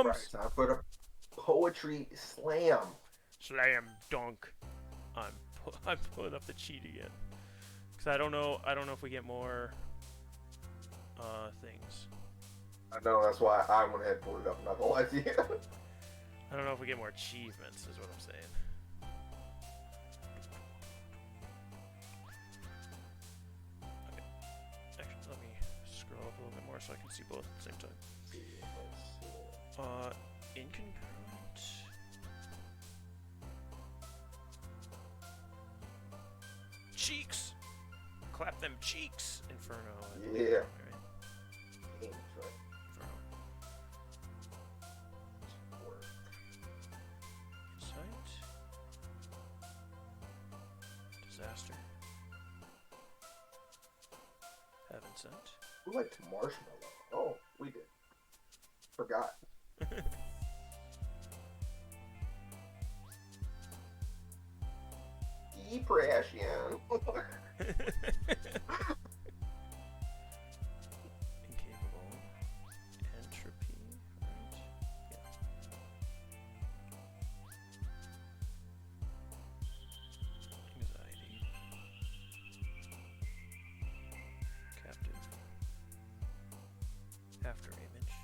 Right, drums. time for the poetry slam. Slam dunk. I'm I'm pulling up the cheat again because I don't know. I don't know if we get more things. I know that's why I went ahead and pulled it up. I'm not gonna lie to you. I don't know if we get more achievements. Is what I'm saying. Okay. Actually, let me scroll up a little bit more so I can see both at the same time. Incongruent. Cheeks. Clap them cheeks, Inferno. Yeah. Right. Games, right? Inferno. Insight. Disaster. Heaven sent. Who liked marshmallow? Oh, we did. Forgot. Depression. Incapable. Entropy. Right. Yeah. Anxiety. Captive. After image.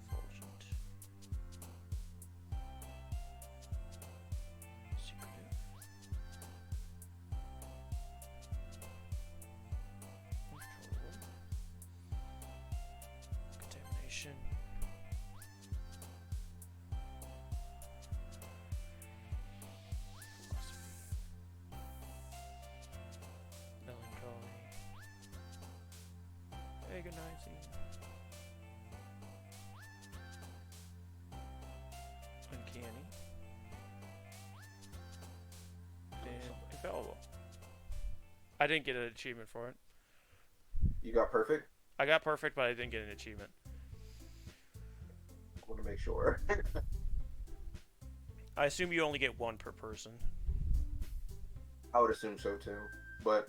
Fulgent. Secretive. Controllable. Contamination. Philosophy. Melancholy. Agonizing. Uncanny. And infallible. I didn't get an achievement for it. You got perfect? I got perfect, but I didn't get an achievement. I want to make sure. I assume you only get one per person. I would assume so too. But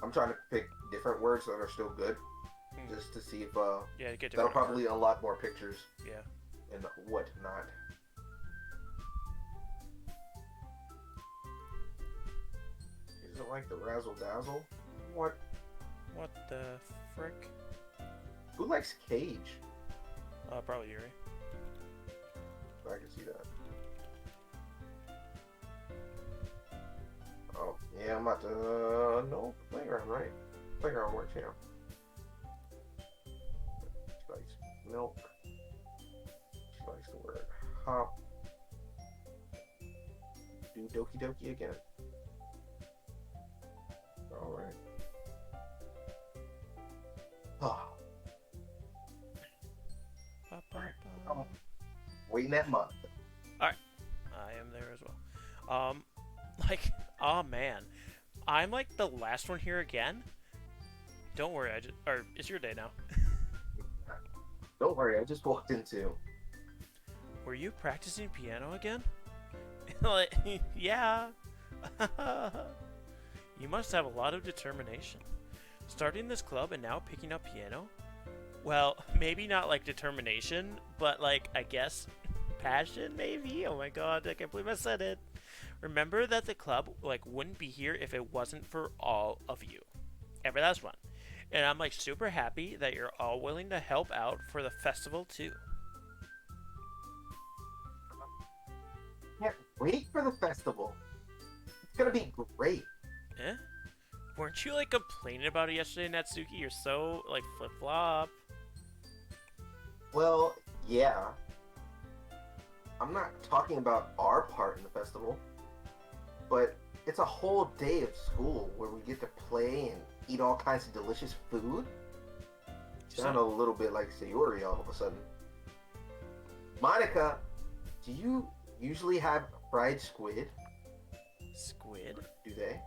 I'm trying to pick different words that are still good. Just to see if Yeah, to get that'll different probably unlock more pictures Yeah. and whatnot. Is it like the razzle dazzle? What? What the frick? Who likes Cage? Probably Yuri. I can see that. Oh, yeah, I'm about to no playground, right? Playground works, yeah. She likes milk. She likes the word hop. Do Doki Doki again. Alright. Oh, Ba, ba, ba. I'm waiting that month. I am there as well. Like, oh man, I'm like the last one here again. Don't worry, or it's your day now. Don't worry, I just walked into. Were you practicing piano again? Like, yeah. You must have a lot of determination. Starting this club and now picking up piano? Well, maybe not like determination, but like, I guess, passion maybe? Oh my god, I can't believe I said it. Remember that the club like wouldn't be here if it wasn't for all of you. Every last one. And I'm like super happy that you're all willing to help out for the festival too. Can't wait for the festival. It's gonna be great. Eh? Weren't you like complaining about it yesterday, Natsuki? You're so like flip flop. Well, yeah. I'm not talking about our part in the festival, but it's a whole day of school where we get to play and eat all kinds of delicious food. Sound a little bit like Sayori all of a sudden. Monica, do you usually have fried squid? Squid? Do they?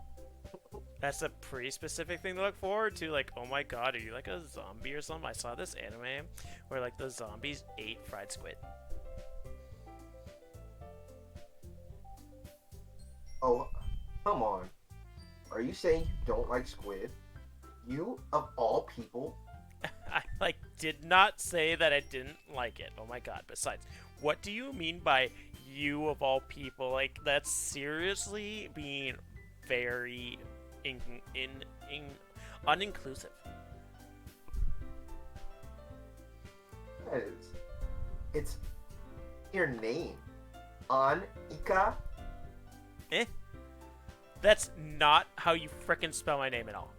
That's a pretty specific thing to look forward to. Like, oh my god, are you like a zombie or something? I saw this anime where like the zombies ate fried squid. Oh, come on. Are you saying you don't like squid? You, of all people, I like did not say that I didn't like it. Oh my god. Besides, what do you mean by you of all people? Like that's seriously being very in, in uninclusive. is, it's your name. Ika. Eh? That's not how you frickin' spell my name at all.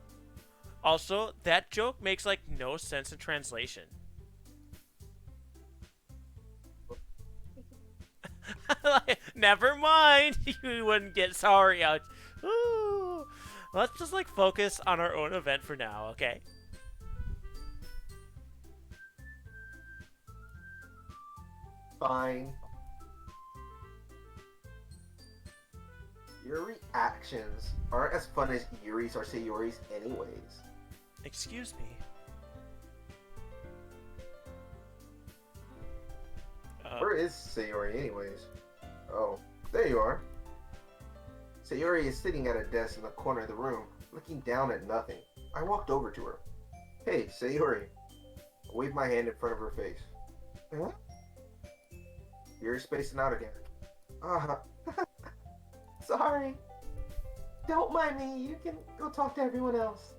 Also, that joke makes like no sense in translation. Never mind. You wouldn't get sorry out. Ooh. Let's just like focus on our own event for now, okay? Fine. Your reactions aren't as fun as Yuri's or Sayori's anyways. Excuse me. Where is Sayori anyways? Oh, there you are. Sayori is sitting at a desk in the corner of the room, looking down at nothing. I walked over to her. Hey, Sayori. I waved my hand in front of her face. Huh? You're spacing out again. Uh, sorry. Don't mind me. You can go talk to everyone else.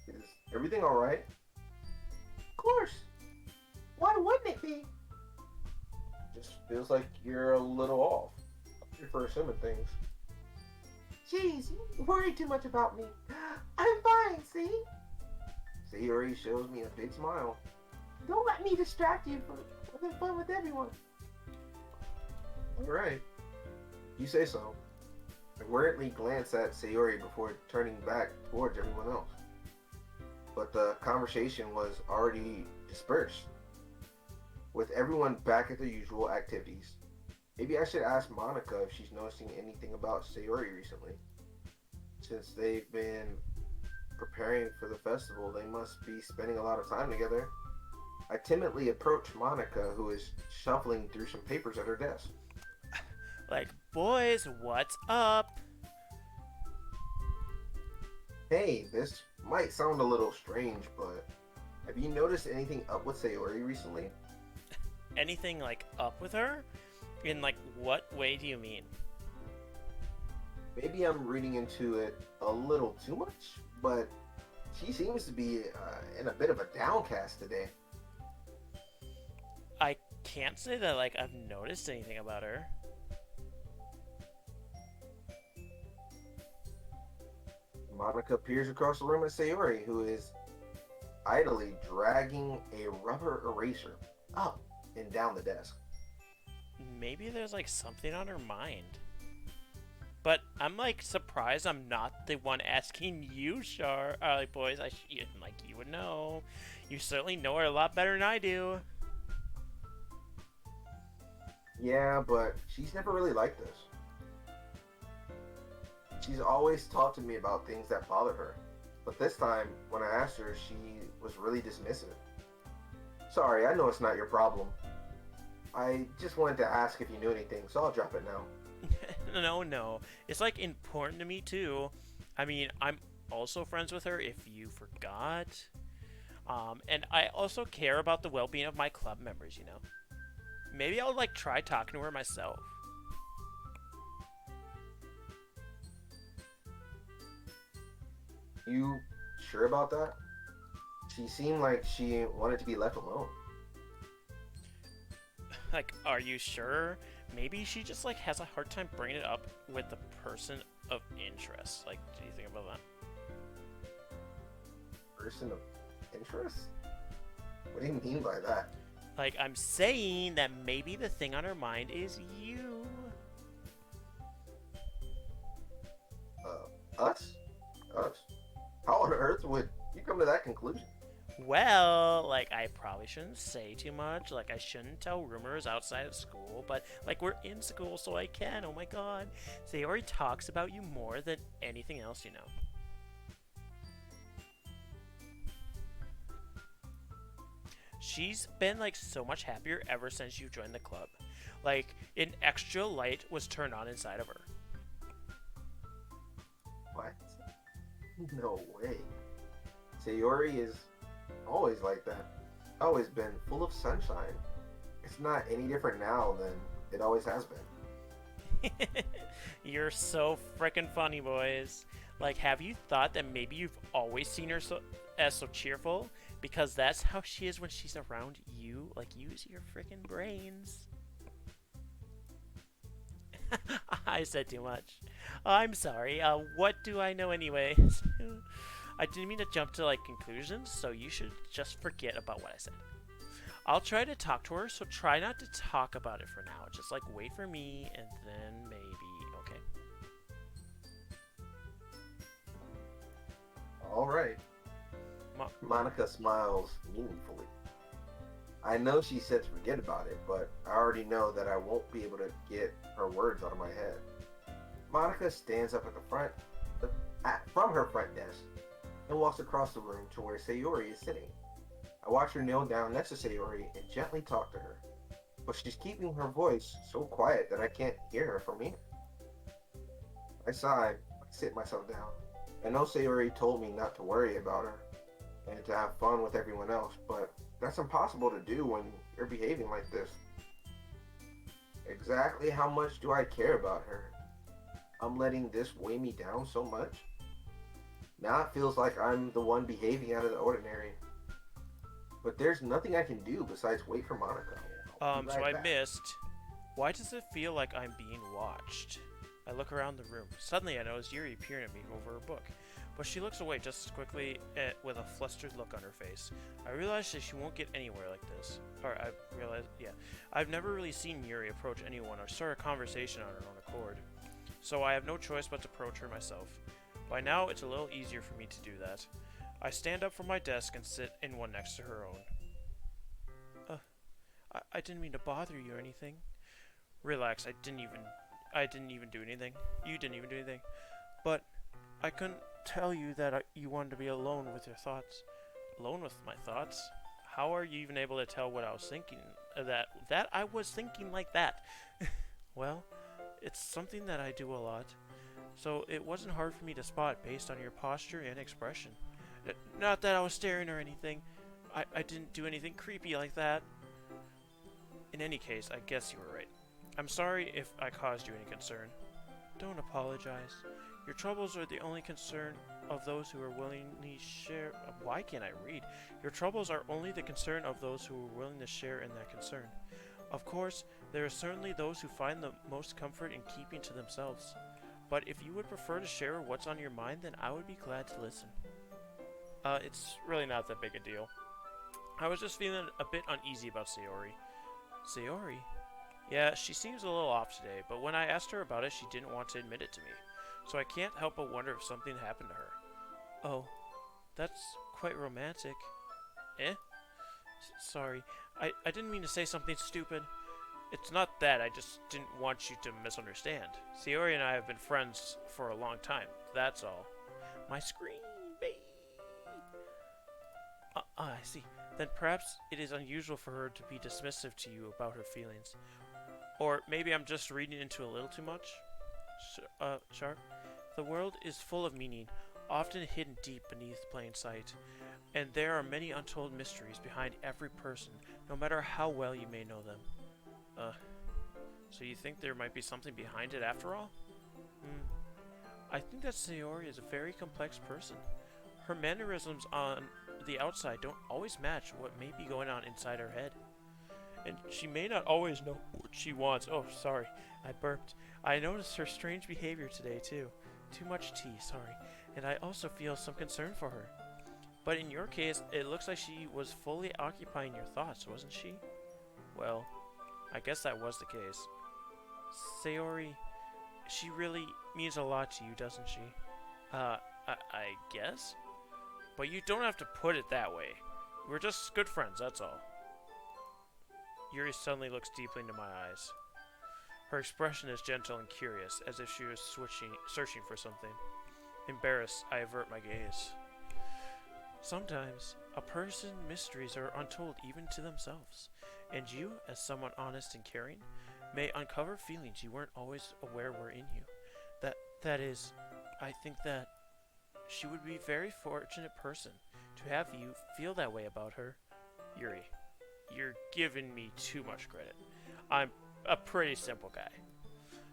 Is everything alright? Of course. Why wouldn't it be? Just feels like you're a little off. You're for assuming things. Jeez, you worry too much about me. I'm fine, see? Sayori shows me a big smile. Don't let me distract you from having fun with everyone. Alright. You say so. I worriedly glanced at Sayori before turning back towards everyone else. But the conversation was already dispersed. With everyone back at their usual activities, maybe I should ask Monica if she's noticing anything about Sayori recently. Since they've been preparing for the festival, they must be spending a lot of time together. I timidly approach Monica, who is shuffling through some papers at her desk. Like, boys, what's up? Hey, this might sound a little strange, but have you noticed anything up with Sayori recently? Anything like up with her? In like what way do you mean? Maybe I'm reading into it a little too much, but she seems to be in a bit of a downcast today. I can't say that like I've noticed anything about her. Monica peers across the room at Sayori, who is idly dragging a rubber eraser up and down the desk. Maybe there's like something on her mind. But I'm like surprised I'm not the one asking you, Char. Like, boys, like you would know. You certainly know her a lot better than I do. Yeah, but she's never really like this. She's always talked to me about things that bother her. But this time, when I asked her, she was really dismissive. Sorry, I know it's not your problem. I just wanted to ask if you knew anything, so I'll drop it now. No. It's like important to me too. I mean, I'm also friends with her if you forgot. And I also care about the well-being of my club members, you know. Maybe I'll like try talking to her myself. You sure about that? She seemed like she wanted to be left alone. Like, are you sure? Maybe she just like has a hard time bringing it up with the person of interest. Like, do you think about that? Person of interest? What do you mean by that? Like, I'm saying that maybe the thing on her mind is you. Us? Us? How on earth would you come to that conclusion? Well, like, I probably shouldn't say too much. Like, I shouldn't tell rumors outside of school. But, like, we're in school, so I can. Oh my god. Sayori talks about you more than anything else, you know. She's been, like, so much happier ever since you joined the club. Like, an extra light was turned on inside of her. What? No way. Sayori is always like that. Always been full of sunshine. It's not any different now than it always has been. You're so frickin' funny, boys. Like, have you thought that maybe you've always seen her as so cheerful? Because that's how she is when she's around you. Like, use your frickin' brains. I said too much. I'm sorry. What do I know anyways? I didn't mean to jump to, like, conclusions, so you should just forget about what I said. I'll try to talk to her, so try not to talk about it for now. Just, like, wait for me, and then maybe, okay? All right. Ma- Monica smiles meaningfully. I know she said to forget about it, but I already know that I won't be able to get her words out of my head. Monica stands up at the front, from her front desk, and walks across the room to where Sayori is sitting. I watch her kneel down next to Sayori and gently talk to her, but she's keeping her voice so quiet that I can't hear her from here. I sigh, I sit myself down. I know Sayori told me not to worry about her and to have fun with everyone else, but that's impossible to do when you're behaving like this. Exactly how much do I care about her? I'm letting this weigh me down so much? Now it feels like I'm the one behaving out of the ordinary. But there's nothing I can do besides wait for Monica. So I missed. Why does it feel like I'm being watched? I look around the room. Suddenly I notice Yuri peering at me over her book, but she looks away just as quickly with a flustered look on her face. I realize that she won't get anywhere like this. I've never really seen Yuri approach anyone or start a conversation on her own accord, so I have no choice but to approach her myself. By now, it's a little easier for me to do that. I stand up from my desk and sit in one next to her own. I didn't mean to bother you or anything. Relax, I didn't even do anything. You didn't even do anything. But I couldn't tell you that you wanted to be alone with your thoughts. Alone with my thoughts? How are you even able to tell what I was thinking? That I was thinking like that. Well, it's something that I do a lot. So it wasn't hard for me to spot based on your posture and expression. Not that I was staring or anything. I didn't do anything creepy like that. In any case, I guess you were right. I'm sorry if I caused you any concern. Don't apologize. Your troubles are the only concern of those who are willingly share. Why can't I read? Your troubles are only the concern of those who are willing to share in that concern. Of course, there are certainly those who find the most comfort in keeping to themselves. But if you would prefer to share what's on your mind, then I would be glad to listen. It's really not that big a deal. I was just feeling a bit uneasy about Sayori. Sayori? Yeah, she seems a little off today, but when I asked her about it, she didn't want to admit it to me. So I can't help but wonder if something happened to her. Oh, that's quite romantic. Eh? Sorry, I didn't mean to say something stupid. It's not that, I just didn't want you to misunderstand. Sayori and I have been friends for a long time, that's all. My screen, babe! I see. Then perhaps it is unusual for her to be dismissive to you about her feelings. Or maybe I'm just reading into a little too much? Sharp? The world is full of meaning, often hidden deep beneath plain sight. And there are many untold mysteries behind every person, no matter how well you may know them. So you think there might be something behind it after all? I think that Sayori is a very complex person. Her mannerisms on the outside don't always match what may be going on inside her head. And she may not always know what she wants. Oh, sorry, I burped. I noticed her strange behavior today, too. Too much tea, sorry. And I also feel some concern for her. But in your case, it looks like she was fully occupying your thoughts, wasn't she? Well, I guess that was the case. Sayori, she really means a lot to you, doesn't she? I guess? But you don't have to put it that way. We're just good friends, that's all. Yuri suddenly looks deeply into my eyes. Her expression is gentle and curious, as if she was searching for something. Embarrassed, I avert my gaze. Sometimes, a person's mysteries are untold even to themselves, and you, as someone honest and caring, may uncover feelings you weren't always aware were in you. That is, I think that... She would be a very fortunate person to have you feel that way about her. Yuri, you're giving me too much credit. I'm a pretty simple guy,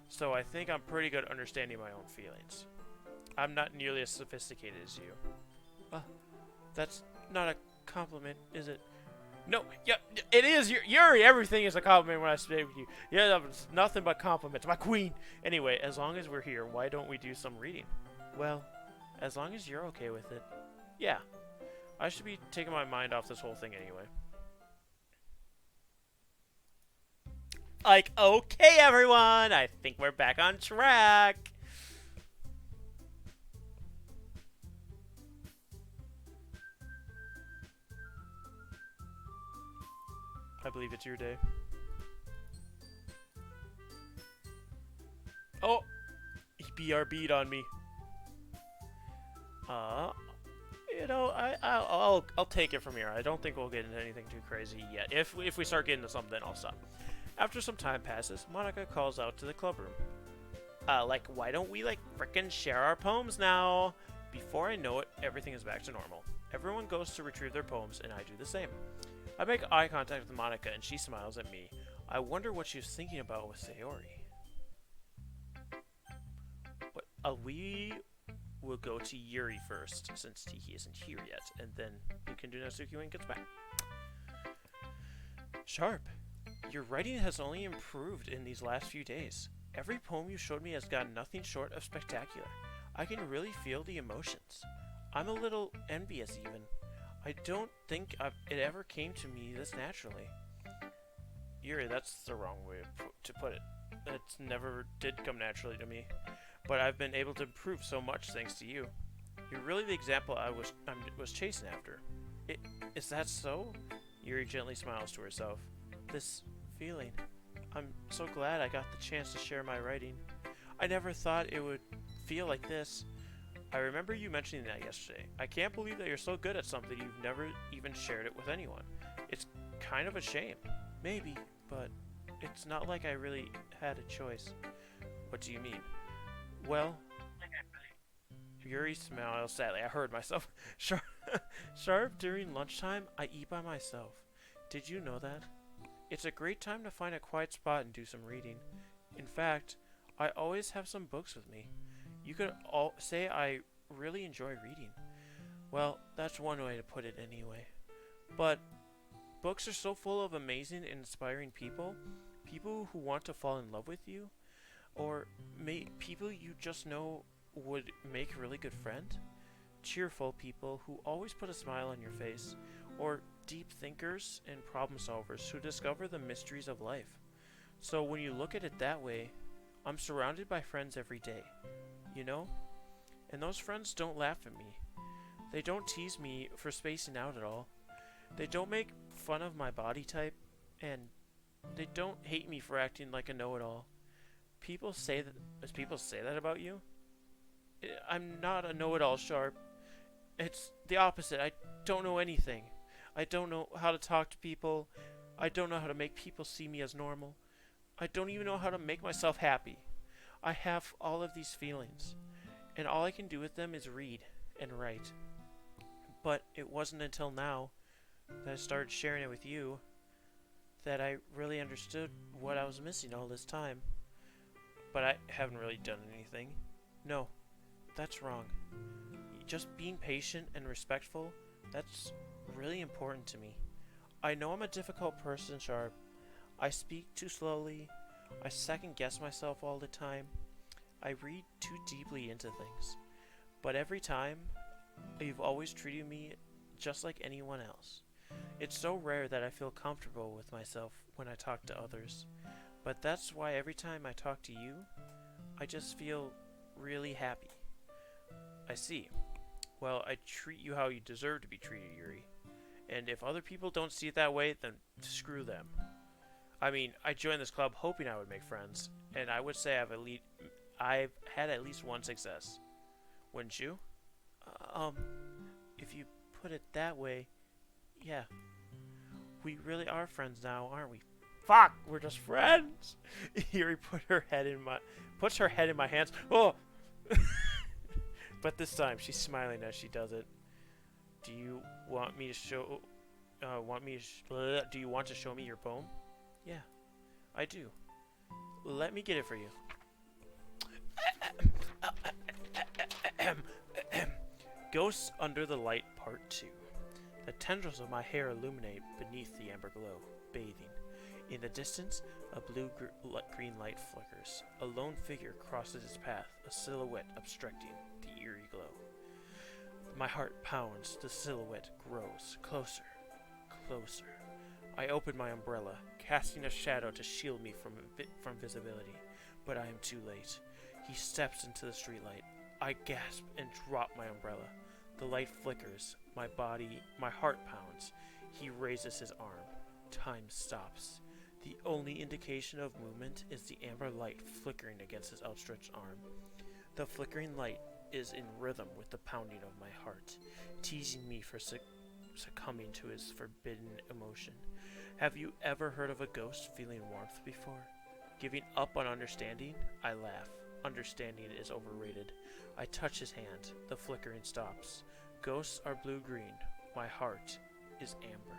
so I think I'm pretty good at understanding my own feelings. I'm not nearly as sophisticated as you. That's not a compliment, is it? No, yeah, it is. Yuri, everything is a compliment when I speak with you. Yeah, that was nothing but compliments. My queen. Anyway, as long as we're here, why don't we do some reading? Well, as long as you're okay with it. Yeah, I should be taking my mind off this whole thing anyway. Like, okay, everyone, I think we're back on track. I believe it's your day. Oh, he BRB'd on me. You know, I'll take it from here. I don't think we'll get into anything too crazy yet. If we start getting into something, then I'll stop. After some time passes, Monica calls out to the club room. Like, why don't we, like, frickin' share our poems now? Before I know it, everything is back to normal. Everyone goes to retrieve their poems, and I do the same. I make eye contact with Monica, and she smiles at me. I wonder what she was thinking about with Sayori. But we will go to Yuri first, since Tiki isn't here yet, and then we can do Natsuki when he gets back. Sharp. Your writing has only improved in these last few days. Every poem you showed me has gotten nothing short of spectacular. I can really feel the emotions. I'm a little envious even. I don't think it ever came to me this naturally. Yuri, that's the wrong way to put it. It never did come naturally to me. But I've been able to improve so much thanks to you. You're really the example I was chasing after. Is that so? Yuri gently smiles to herself. This feeling. I'm so glad I got the chance to share my writing. I never thought it would feel like this. I remember you mentioning that yesterday. I can't believe that you're so good at something you've never even shared it with anyone. It's kind of a shame. Maybe, but it's not like I really had a choice. What do you mean? Well, Yuri smiles sadly. I heard myself. Sharp, during lunchtime, I eat by myself. Did you know that? It's a great time to find a quiet spot and do some reading. In fact, I always have some books with me. You could all say I really enjoy reading. Well, that's one way to put it anyway. But books are so full of amazing and inspiring people. People who want to fall in love with you. Or people you just know would make a really good friend. Cheerful people who always put a smile on your face. Or deep thinkers and problem solvers who discover the mysteries of life. So when you look at it that way, I'm surrounded by friends every day, you know? And those friends don't laugh at me. They don't tease me for spacing out at all. They don't make fun of my body type, and they don't hate me for acting like a know-it-all. People say that about you? I'm not a know-it-all, Sharp. It's the opposite. I don't know anything. I don't know how to talk to people. I don't know how to make people see me as normal. I don't even know how to make myself happy. I have all of these feelings, and all I can do with them is read and write. But it wasn't until now that I started sharing it with you that I really understood what I was missing all this time. But I haven't really done anything. No, that's wrong. Just being patient and respectful, that's really important to me. I know I'm a difficult person, Sharp. I speak too slowly. I second guess myself all the time. I read too deeply into things. But every time, you've always treated me just like anyone else. It's so rare that I feel comfortable with myself when I talk to others. But that's why every time I talk to you, I just feel really happy. I see. Well, I treat you how you deserve to be treated, Yuri. And if other people don't see it that way, then screw them. I mean, I joined this club hoping I would make friends, and I would say I've had at least one success. Wouldn't you? If you put it that way, yeah. We really are friends now, aren't we? Fuck, we're just friends. Yuri puts her head in my hands. Oh, But this time, she's smiling as she does it. Do you want me to show... do you want to show me your poem? Yeah, I do. Let me get it for you. Ghosts Under the Light Part 2. The tendrils of my hair illuminate beneath the amber glow, bathing. In the distance, a blue-green light flickers. A lone figure crosses its path, a silhouette obstructing the eerie glow. My heart pounds, the silhouette grows. Closer, closer. I open my umbrella, casting a shadow to shield me from visibility. But I am too late. He steps into the streetlight. I gasp and drop my umbrella. The light flickers. My heart pounds. He raises his arm. Time stops. The only indication of movement is the amber light flickering against his outstretched arm. The flickering light is in rhythm with the pounding of my heart, teasing me for succumbing to his forbidden emotion. Have you ever heard of a ghost feeling warmth before? Giving up on understanding? I laugh. Understanding is overrated. I touch his hand. The flickering stops. Ghosts are blue-green. My heart is amber.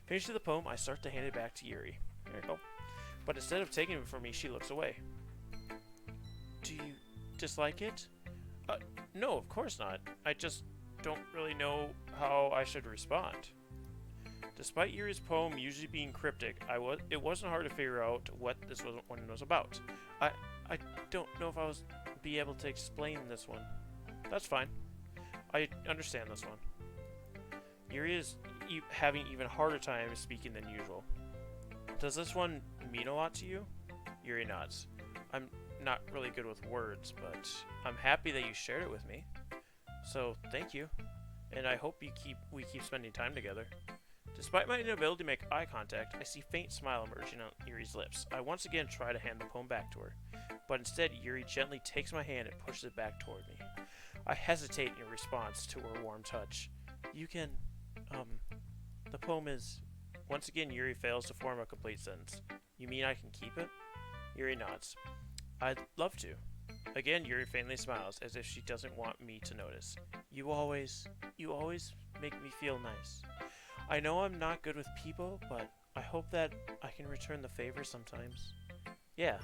Finishing the poem, I start to hand it back to Yuri. There you go. But instead of taking it from me, she looks away. Do you dislike it? No, of course not. I just don't really know how I should respond. Despite Yuri's poem usually being cryptic, it wasn't hard to figure out what this one was about. I don't know if I was be able to explain this one. That's fine. I understand this one. Yuri is having even harder time speaking than usual. Does this one mean a lot to you? Yuri nods. I'm not really good with words, but I'm happy that you shared it with me. So, thank you. And I hope we keep spending time together. Despite my inability to make eye contact, I see a faint smile emerging on Yuri's lips. I once again try to hand the poem back to her, but instead Yuri gently takes my hand and pushes it back toward me. I hesitate in response to her warm touch. You can, the poem is... Once again, Yuri fails to form a complete sentence. You mean I can keep it? Yuri nods. I'd love to. Again, Yuri faintly smiles, as if she doesn't want me to notice. You always make me feel nice. I know I'm not good with people, but I hope that I can return the favor sometimes. Yeah,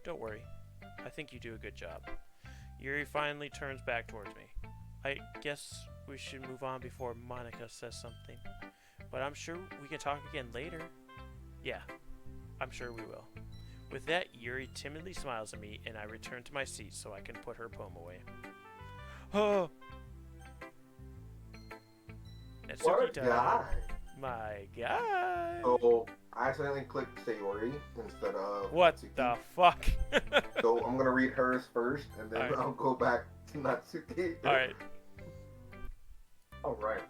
don't worry. I think you do a good job. Yuri finally turns back towards me. I guess we should move on before Monica says something. But I'm sure we can talk again later. Yeah, I'm sure we will. With that, Yuri timidly smiles at me, and I return to my seat so I can put her poem away. Oh! What a guy! My guy! So, I accidentally clicked Sayori instead of What Natsuki. the fuck? So, I'm gonna read hers first, and then Alright. I'll go back to Natsuki. Alright. Alright.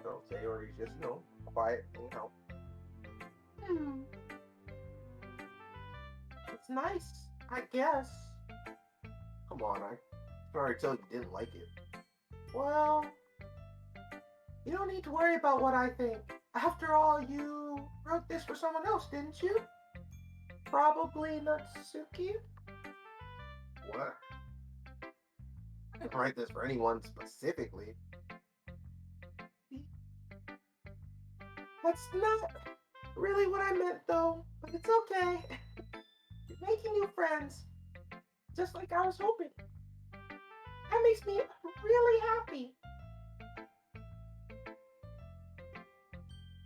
So, Sayori's just, quiet and help. It's nice, I guess. Come on, I already told you didn't like it. Well, you don't need to worry about what I think. After all, you wrote this for someone else, didn't you? Probably Natsuki? What? I didn't write this for anyone specifically. That's not really what I meant, though. But it's okay. You're making new friends. Just like I was hoping. That makes me really happy.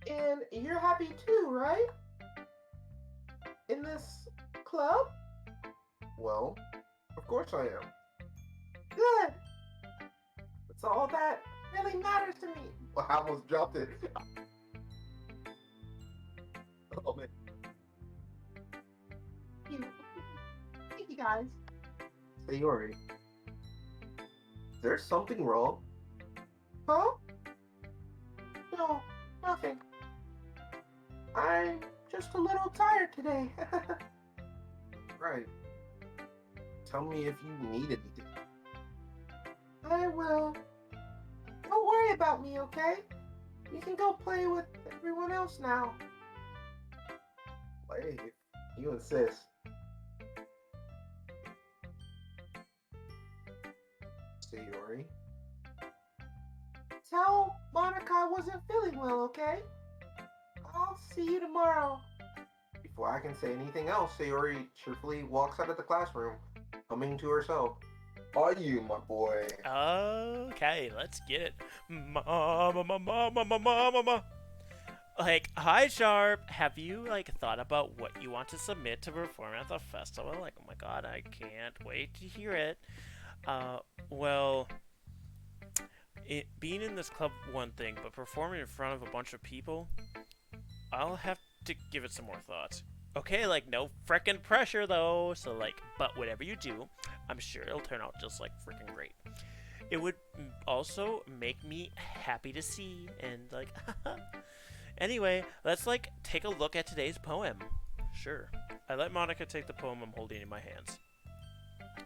And you're happy too, right? In this club? Well, of course I am. Good. That's all that really matters to me. Well, I almost dropped it. Oh, man. Thank you guys. Sayori, there's something wrong? Huh? No, nothing. I'm just a little tired today. Right. Tell me if you need anything. I will. Don't worry about me, okay? You can go play with everyone else now. Play if you insist. Sayori. Tell Monica I wasn't feeling well, okay? I'll see you tomorrow. Before I can say anything else, Sayori cheerfully walks out of the classroom, humming to herself. Are you, my boy? Okay, let's get it. Mama, mama, mama, mama, mama. Like, hi, Sharp. Have you, like, thought about what you want to submit to perform at the festival? Like, oh my god, I can't wait to hear it. Well, being in this club, one thing, but performing in front of a bunch of people, I'll have to give it some more thought. Okay, like, no frickin' pressure, though. So, like, but whatever you do, I'm sure it'll turn out just, like, frickin' great. It would also make me happy to see, and, like, anyway, let's, like, take a look at today's poem. Sure. I let Monica take the poem I'm holding in my hands.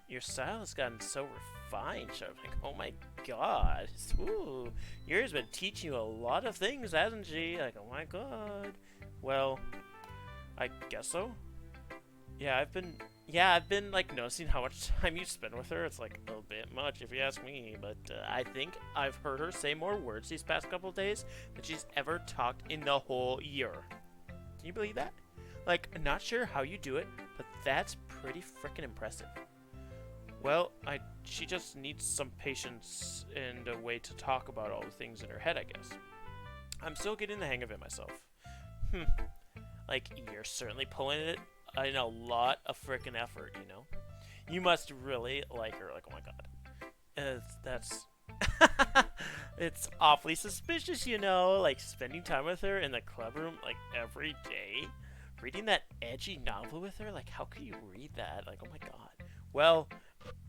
Your style has gotten so refined, Sharp. Like, oh my god. Ooh, Yuri's been teaching you a lot of things, hasn't she? Like, oh my god. Well, I guess so. I've been like noticing how much time you spend with her. It's like a bit much if you ask me, but I think I've heard her say more words these past couple of days than she's ever talked in the whole year. Can you believe that? Like, not sure how you do it, but that's pretty freaking impressive. Well, she just needs some patience and a way to talk about all the things in her head, I guess. I'm still getting the hang of it myself. Like, you're certainly pulling it in a lot of frickin' effort, you know? You must really like her. Like, oh my god. That's... It's awfully suspicious, you know? Like, spending time with her in the club room, like, every day? Reading that edgy novel with her? Like, how could you read that? Like, oh my god. Well,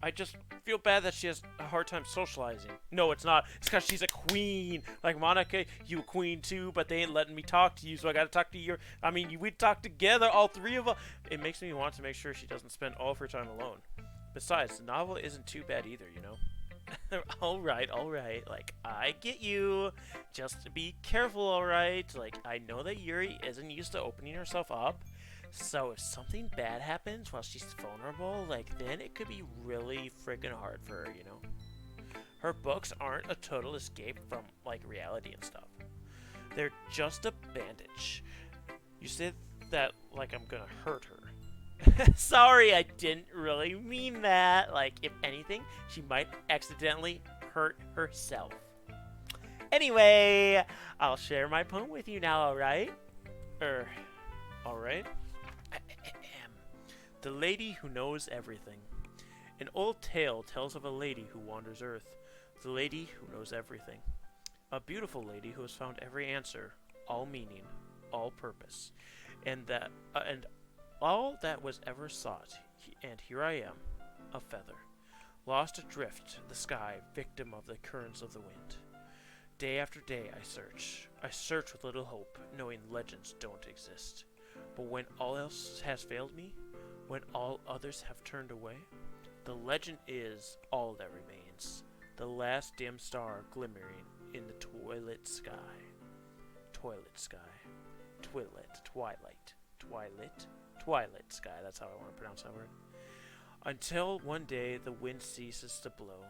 I just feel bad that she has a hard time socializing. No, it's not. It's because she's a queen. Like, Monica, you a queen too, but they ain't letting me talk to you, so I gotta talk to you. I mean, we talk together, all three of us. It makes me want to make sure she doesn't spend all of her time alone. Besides, the novel isn't too bad either, you know? Alright. Like, I get you. Just be careful, alright? Like, I know that Yuri isn't used to opening herself up. So if something bad happens while she's vulnerable, like, then it could be really freaking hard for her, you know? Her books aren't a total escape from, like, reality and stuff. They're just a bandage. You said that like I'm gonna hurt her. Sorry, I didn't really mean that. Like, if anything, she might accidentally hurt herself. Anyway, I'll share my poem with you now, alright? Alright? The Lady Who Knows Everything. An old tale tells of a lady who wanders Earth. The lady who knows everything. A beautiful lady who has found every answer, all meaning, all purpose, and all that was ever sought. And here I am, a feather, lost adrift the sky, victim of the currents of the wind. Day after day I search with little hope, knowing legends don't exist. But when all else has failed me, when all others have turned away, the legend is all that remains, the last dim star glimmering in the twilight sky. Twilight sky. Twilight sky. That's how I want to pronounce that word. Until one day the wind ceases to blow.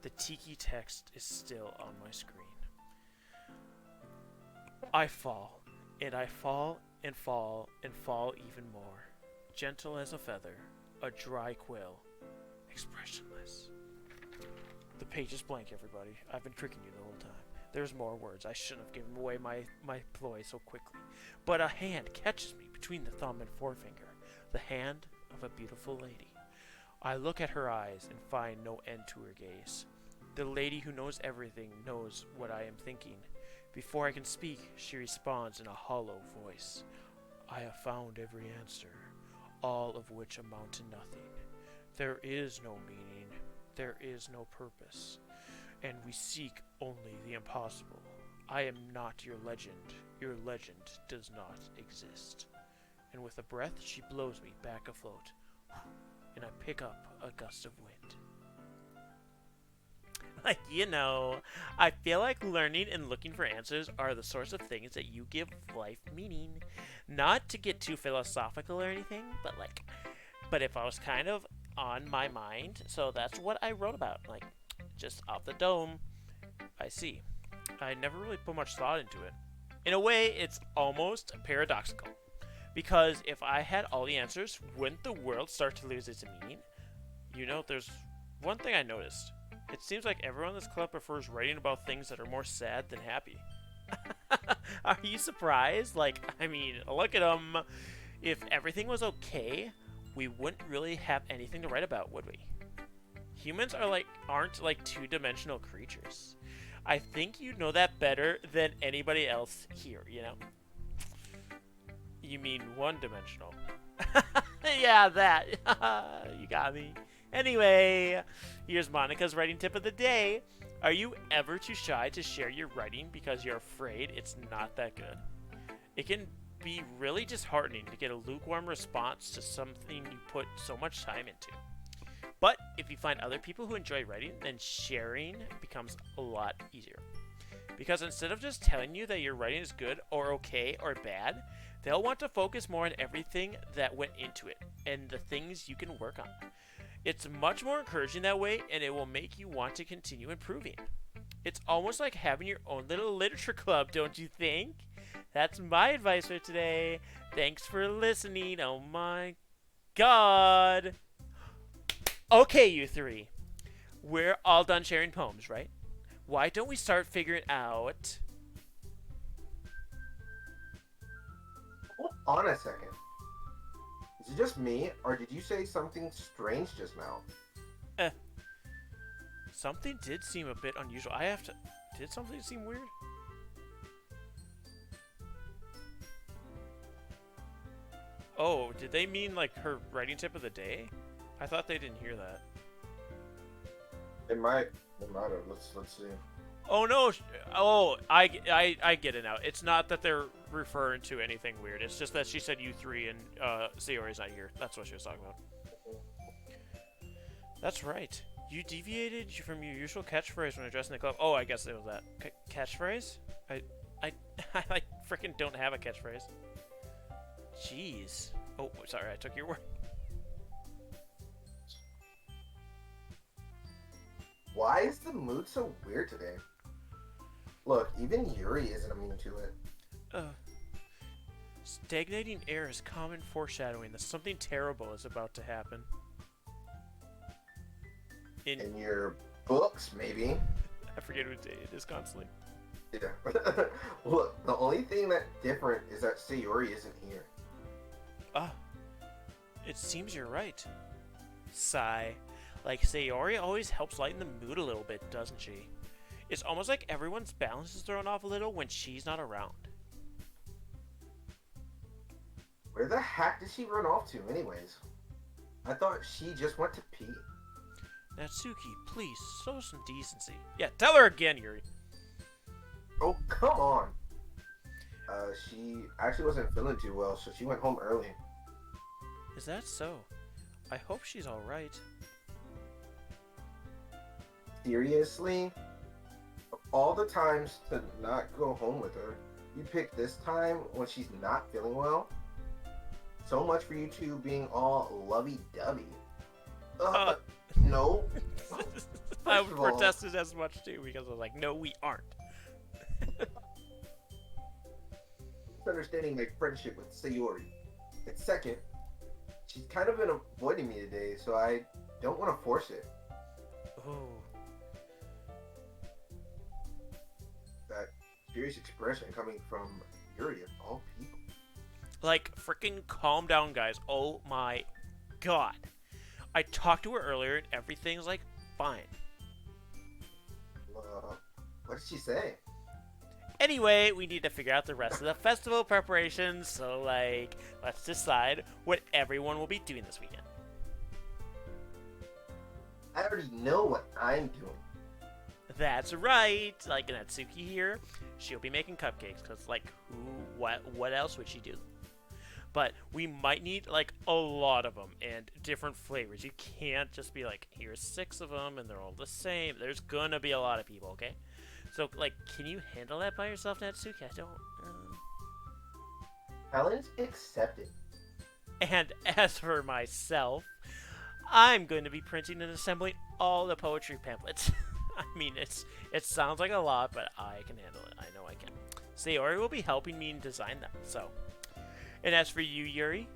The Tiki text is still on my screen. I fall, and I fall, and fall, and fall even more. Gentle as a feather, a dry quill, expressionless. The page is blank, everybody. I've been tricking you the whole time. There's more words. I shouldn't have given away my ploy so quickly. But a hand catches me between the thumb and forefinger, the hand of a beautiful lady. I look at her eyes and find no end to her gaze. The lady who knows everything knows what I am thinking. Before I can speak, she responds in a hollow voice. I have found every answer, all of which amount to nothing. There is no meaning, there is no purpose, and we seek only the impossible. I am not your legend does not exist. And with a breath, she blows me back afloat, and I pick up a gust of wind. Like, you know, I feel like learning and looking for answers are the sorts of things that you give life meaning. Not to get too philosophical or anything, but if I was kind of on my mind, so that's what I wrote about. Like, just off the dome. I see. I never really put much thought into it. In a way, it's almost paradoxical. Because if I had all the answers, wouldn't the world start to lose its meaning? You know, there's one thing I noticed. It seems like everyone in this club prefers writing about things that are more sad than happy. Are you surprised? Like, I mean, look at them. If everything was okay, we wouldn't really have anything to write about, would we? Humans aren't like two-dimensional creatures. I think you know that better than anybody else here, you know? You mean one-dimensional. Yeah, that. You got me. Anyway, here's Monica's writing tip of the day. Are you ever too shy to share your writing because you're afraid it's not that good? It can be really disheartening to get a lukewarm response to something you put so much time into. But if you find other people who enjoy writing, then sharing becomes a lot easier. Because instead of just telling you that your writing is good or okay or bad, they'll want to focus more on everything that went into it and the things you can work on. It's much more encouraging that way, and it will make you want to continue improving. It's almost like having your own little literature club, don't you think? That's my advice for today. Thanks for listening. Oh my god. Okay, you three. We're all done sharing poems, right? Why don't we start figuring out... Hold on a second. Is it just me, or did you say something strange just now? Something did seem a bit unusual. Did something seem weird? Oh, did they mean like her writing tip of the day? I thought they didn't hear that. It might have. Let's see. Oh no! Oh, I get it now. It's not that they're referring to anything weird. It's just that she said you three and Sayori's not here. That's what she was talking about. That's right. You deviated from your usual catchphrase when addressing the club. Oh, I guess it was that. Catchphrase? I freaking don't have a catchphrase. Jeez. Oh, sorry, I took your word. Why is the mood so weird today? Look, even Yuri isn't immune to it. Stagnating air is common foreshadowing that something terrible is about to happen. In your books, maybe. I forget what day it is constantly. Yeah. Look, the only thing that's different is that Sayori isn't here. It seems you're right. Sigh. Like, Sayori always helps lighten the mood a little bit, doesn't she? It's almost like everyone's balance is thrown off a little when she's not around. Where the heck did she run off to, anyways? I thought she just went to pee. Natsuki, please, show some decency. Yeah, tell her again, Yuri. Oh, come on. She actually wasn't feeling too well, so she went home early. Is that so? I hope she's alright. Seriously? Of all the times to not go home with her, you pick this time when she's not feeling well? So much for you two being all lovey-dovey. No. I protested as much too because I was like, no, we aren't. Understanding my friendship with Sayori. And second, she's kind of been avoiding me today, so I don't want to force it. Oh. That curious expression coming from Yuri of all people. Like, freaking calm down, guys. Oh my god. I talked to her earlier and everything's like fine. What did she say? Anyway, we need to figure out the rest of the festival preparations, so like, let's decide what everyone will be doing this weekend. I already know what I'm doing. That's right. Like Natsuki here, she'll be making cupcakes, because like, what else would she do? But we might need like a lot of them and different flavors. You can't just be like, here's 6 of them and they're all the same. There's gonna be a lot of people, okay? So, like, can you handle that by yourself, Natsuki? I don't... Challenge accepted. And as for myself, I'm going to be printing and assembling all the poetry pamphlets. I mean, it sounds like a lot, but I can handle it. I know I can. Sayori will be helping me design them. So, and as for you, Yuri,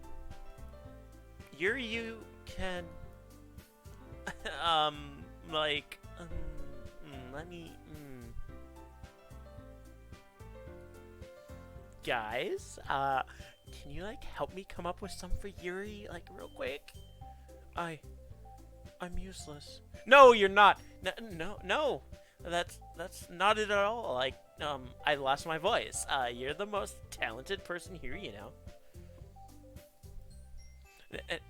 you can, um, like, let me, guys, can you like help me come up with some for Yuri, like real quick? I, I'm useless. No, you're not. No. That's not it at all. Like, I lost my voice. You're the most talented person here, you know.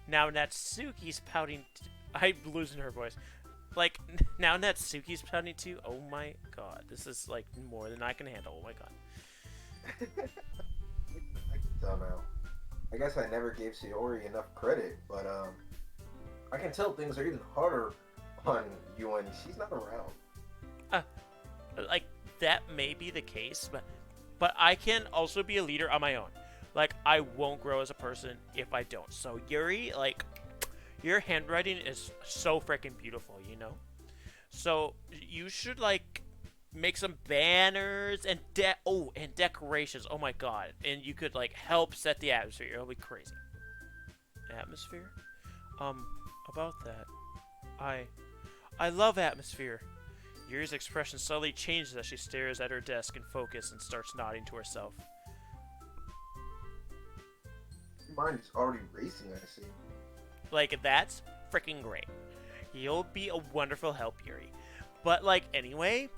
Now Natsuki's pouting. I'm losing her voice. Like, now Natsuki's pouting too. Oh my god, this is like more than I can handle. Oh my god. I can tell now. I guess I never gave Sayori enough credit, but I can tell things are even harder on you when she's not around. Like that may be the case, but I can also be a leader on my own. Like I won't grow as a person if I don't. So Yuri, like your handwriting is so freaking beautiful, you know. So you should like make some banners and and decorations. Oh my god! And you could like help set the atmosphere. It'll be crazy. Atmosphere? About that, I love atmosphere. Yuri's expression subtly changes as she stares at her desk in focus and starts nodding to herself. Your mind is already racing, I see. Like, that's freaking great. You'll be a wonderful help, Yuri. But, like, anyway,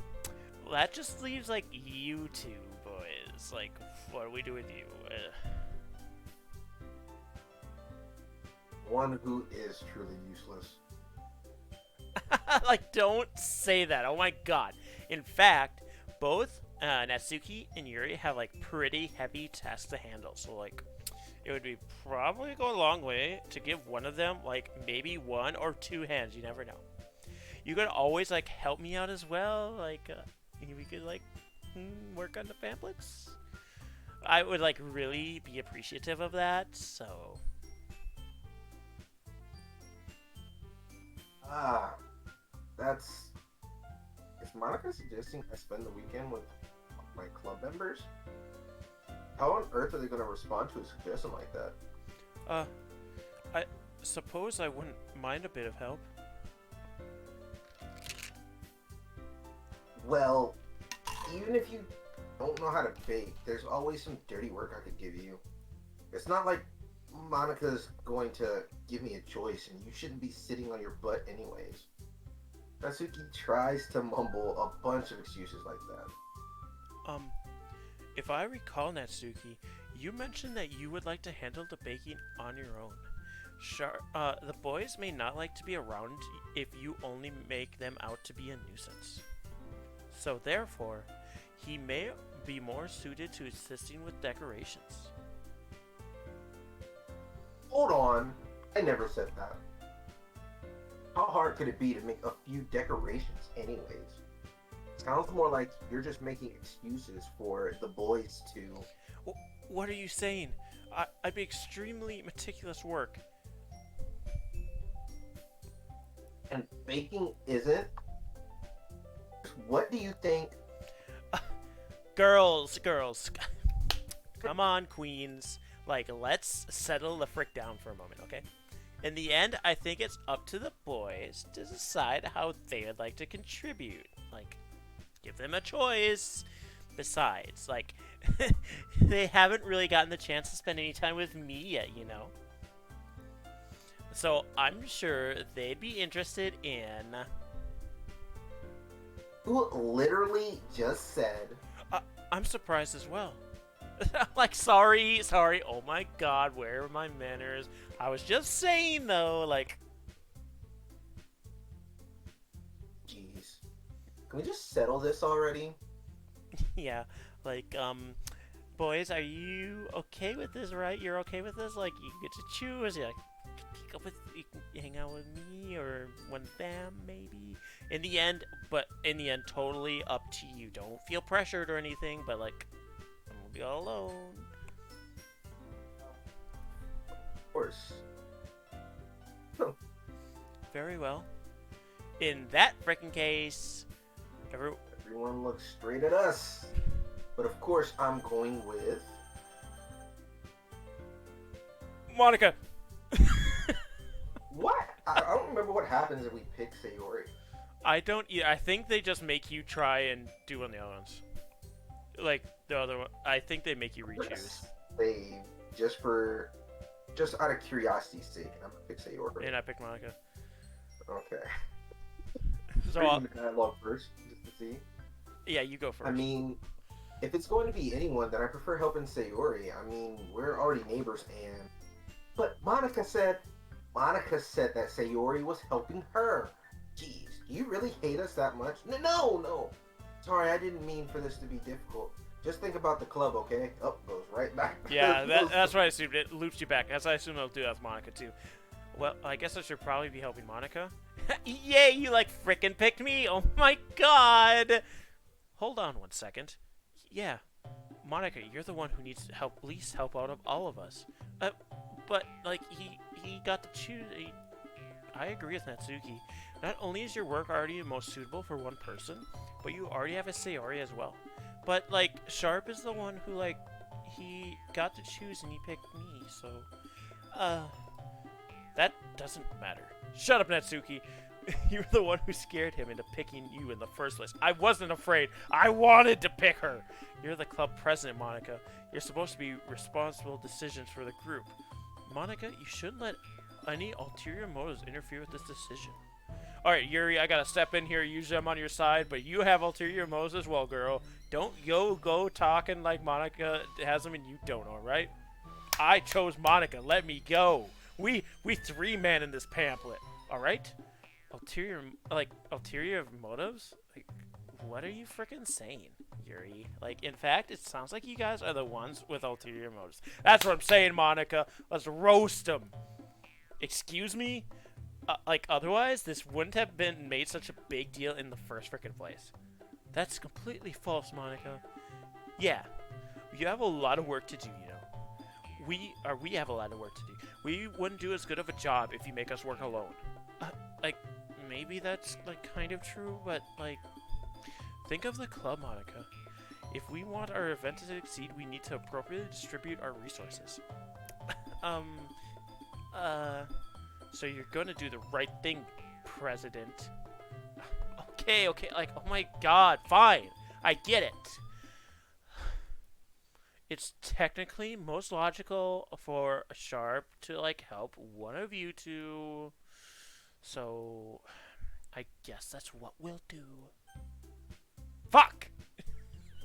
that just leaves, like, you two boys. Like, what do we do with you? One who is truly useless. Like, don't say that. Oh my god. In fact, both Natsuki and Yuri have, like, pretty heavy tasks to handle. So, like, it would be probably go a long way to give one of them, like, maybe one or two hands. You never know. You could always, like, help me out as well. Like, we could, like, work on the pamphlets. I would, like, really be appreciative of that, so... That's... Is Monica suggesting I spend the weekend with my club members? How on earth are they going to respond to a suggestion like that? I suppose I wouldn't mind a bit of help. Well, even if you don't know how to bake, there's always some dirty work I could give you. It's not like Monica's going to give me a choice, and you shouldn't be sitting on your butt anyways. Natsuki tries to mumble a bunch of excuses like that. If I recall, Natsuki, you mentioned that you would like to handle the baking on your own. Sure, the boys may not like to be around if you only make them out to be a nuisance. So therefore, he may be more suited to assisting with decorations. Hold on, I never said that. How hard could it be to make a few decorations anyways? Sounds more like you're just making excuses for the boys to... What are you saying? I'd be extremely meticulous work. And baking isn't? What do you think? Girls. Come on, queens. Like, let's settle the frick down for a moment, okay? In the end, I think it's up to the boys to decide how they would like to contribute. Like, give them a choice. Besides, like, they haven't really gotten the chance to spend any time with me yet, you know? So, I'm sure they'd be interested in... Who literally just said... I'm surprised as well. Like, sorry. Oh my god, where are my manners? I was just saying, though, like... Jeez. Can we just settle this already? Yeah, like, boys, are you okay with this, right? You're okay with this? Like, you get to choose, you can hang out with me, or one of them, maybe? In the end, totally up to you. Don't feel pressured or anything, but, like, I'm gonna be all alone. Of course. Very well. In that frickin' case, Every Everyone looks straight at us. But of course, I'm going with... Monica. What? I don't remember what happens if we pick Sayori. I don't. Yeah, I think they just make you try and do one of the other ones. Like the other one, I think they make you re-choose. They just out of curiosity's sake, I'm gonna pick Sayori. And I picked Monica. Okay. So Reading the dialogue first, just to see. yeah, you go first. I mean, if it's going to be anyone, then I prefer helping Sayori. I mean, we're already neighbors, and but Monica said that Sayori was helping her. Jeez, do you really hate us that much? No. Sorry, I didn't mean for this to be difficult. Just think about the club, okay? Up goes right back. Yeah, that's what I assumed. It loops you back. As I assume they'll do that with Monica too. Well, I guess I should probably be helping Monica. Yay, you like frickin' picked me! Oh my god! Hold on 1 second. Yeah, Monica, you're the one who needs help, least help out of all of us. But like he got to choose. I agree with Natsuki. Not only is your work already most suitable for one person, but you already have a Sayori as well. But like Sharp is the one who like he got to choose and he picked me, so that doesn't matter. Shut up, Natsuki. You're the one who scared him into picking you in the first place. I wasn't afraid. I wanted to pick her. You're the club president, Monica. You're supposed to be responsible decisions for the group. Monica, you shouldn't let any ulterior motives interfere with this decision. Alright, Yuri, I gotta step in here. Usually I'm on your side, but you have ulterior motives as well, girl. Don't go talking like Monica has them and you don't, alright? I chose Monica. Let me go. We three-man in this pamphlet, alright? Ulterior motives? Like, what are you frickin' saying, Yuri? Like, in fact, it sounds like you guys are the ones with ulterior motives. That's what I'm saying, Monica. Let's roast them. Excuse me? Like, otherwise, this wouldn't have been made such a big deal in the first frickin' place. That's completely false, Monica. Yeah, you have a lot of work to do, you know. We have a lot of work to do. We wouldn't do as good of a job if you make us work alone. Like, maybe that's, like, kind of true, but, like, think of the club, Monica. If we want our event to succeed, we need to appropriately distribute our resources. So you're gonna do the right thing, President. Okay, like, oh my god, fine. I get it. It's technically most logical for Sharp to, like, help one of you two. So, I guess that's what we'll do. Fuck!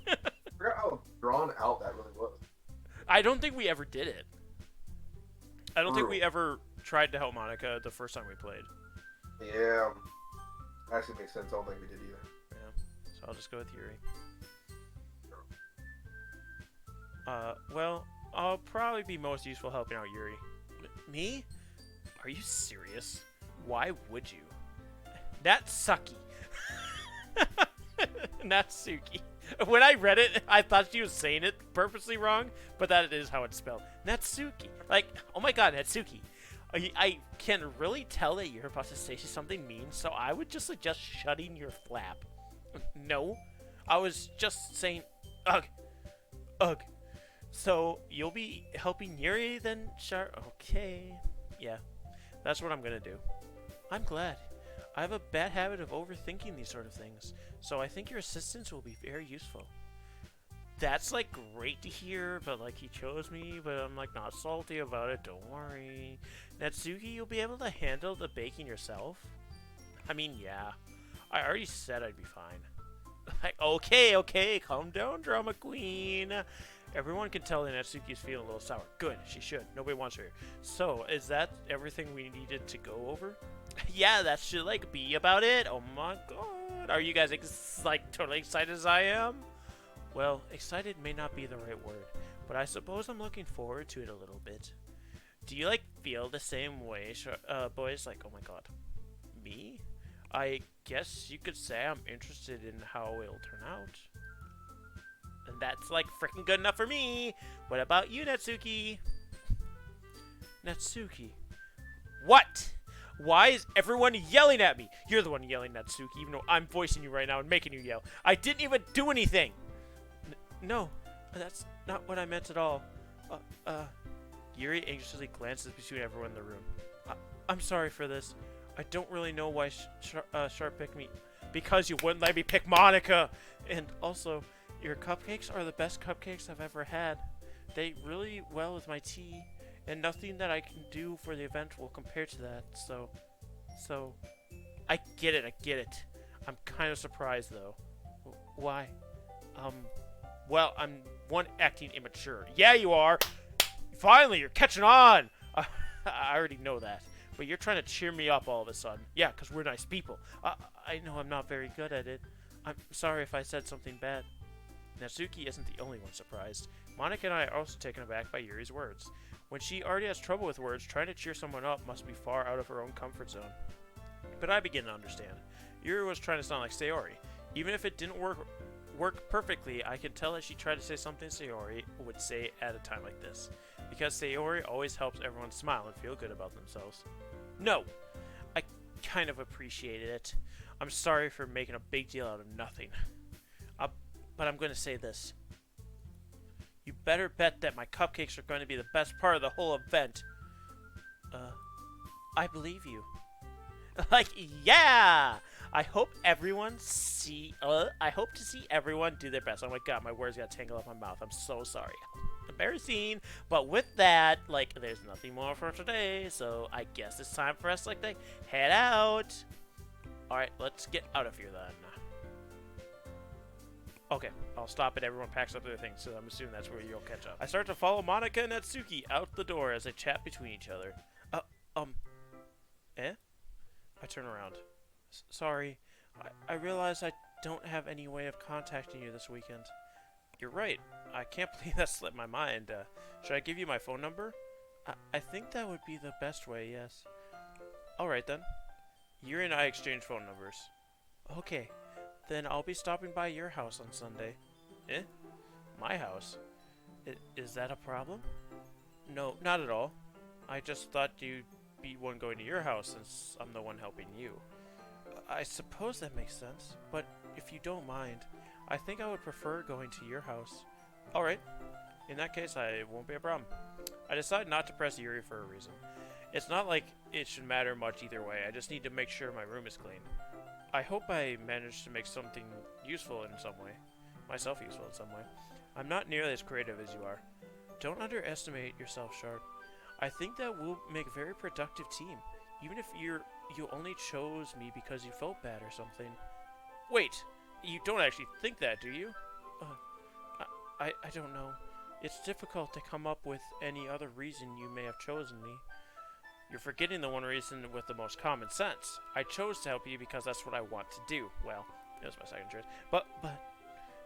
I forgot how drawn out that really was. I don't think we ever did it. I don't think we ever tried to help Monica the first time we played. Yeah. Actually makes sense. I don't think we did either. Yeah. So I'll just go with Yuri. Well, I'll probably be most useful helping out Yuri. Me? Are you serious? Why would you? Natsuki. Natsuki. When I read it, I thought she was saying it purposely wrong, but that is how it's spelled. Natsuki. Like, oh my god, Natsuki. I can really tell that you're about to say something mean, so I would just suggest shutting your flap. No, I was just saying, ugh. So, you'll be helping Yuri then, Okay. Yeah, that's what I'm gonna do. I'm glad. I have a bad habit of overthinking these sort of things, so I think your assistance will be very useful. That's, like, great to hear, but, like, he chose me, but I'm, like, not salty about it, don't worry. Natsuki, you'll be able to handle the baking yourself? I mean, yeah. I already said I'd be fine. Like, okay, calm down, drama queen. Everyone can tell that Natsuki's feeling a little sour. Good, she should. Nobody wants her here. So, is that everything we needed to go over? Yeah, that should, like, be about it. Oh my god. Are you guys, like, totally excited as I am? Well, excited may not be the right word, but I suppose I'm looking forward to it a little bit. Do you, like, feel the same way, boys? Like, oh my god. Me? I guess you could say I'm interested in how it'll turn out. And that's, like, freaking good enough for me. What about you, Natsuki? Natsuki. What? Why is everyone yelling at me? You're the one yelling at Suki, even though I'm voicing you right now and making you yell. I didn't even do anything! No, that's not what I meant at all. Yuri anxiously glances between everyone in the room. I'm sorry for this. I don't really know why Sharp picked me. Because you wouldn't let me pick Monica! And also, your cupcakes are the best cupcakes I've ever had. They really well with my tea, and nothing that I can do for the event will compare to that, so... I get it. I'm kind of surprised, though. Why? Well, I'm acting immature. Yeah, you are! Finally, you're catching on! I already know that. But you're trying to cheer me up all of a sudden. Yeah, because we're nice people. I know I'm not very good at it. I'm sorry if I said something bad. Natsuki isn't the only one surprised. Monica and I are also taken aback by Yuri's words. When she already has trouble with words, trying to cheer someone up must be far out of her own comfort zone. But I begin to understand. Yuri was trying to sound like Sayori. Even if it didn't work perfectly, I could tell that she tried to say something Sayori would say at a time like this. Because Sayori always helps everyone smile and feel good about themselves. No! I kind of appreciated it. I'm sorry for making a big deal out of nothing. But I'm going to say this. You better bet that my cupcakes are going to be the best part of the whole event. I believe you. Like, yeah! I hope to see everyone do their best. Oh my god, my words got tangled up in my mouth. I'm so sorry. Embarrassing. But with that, like, there's nothing more for today, so I guess it's time for us, like, to head out. Alright, let's get out of here then. Okay, I'll stop it. Everyone packs up their things, so I'm assuming that's where you'll catch up. I start to follow Monica and Natsuki out the door as they chat between each other. I turn around. Sorry, I realize I don't have any way of contacting you this weekend. You're right. I can't believe that slipped my mind. Should I give you my phone number? I think that would be the best way, yes. Alright then. Yuri and I exchange phone numbers. Okay. Then I'll be stopping by your house on Sunday. Eh? My house? Is that a problem? No, not at all. I just thought you'd be one going to your house since I'm the one helping you. I suppose that makes sense, but if you don't mind, I think I would prefer going to your house. Alright. In that case, I won't be a problem. I decide not to press Yuri for a reason. It's not like it should matter much either way. I just need to make sure my room is clean. I hope I managed to make something useful in some way. Myself useful in some way. I'm not nearly as creative as you are. Don't underestimate yourself, Sharp. I think that we'll make a very productive team. Even if you only chose me because you felt bad or something. Wait, you don't actually think that, do you? I don't know. It's difficult to come up with any other reason you may have chosen me. You're forgetting the one reason with the most common sense. I chose to help you because that's what I want to do. Well, it was my second choice. But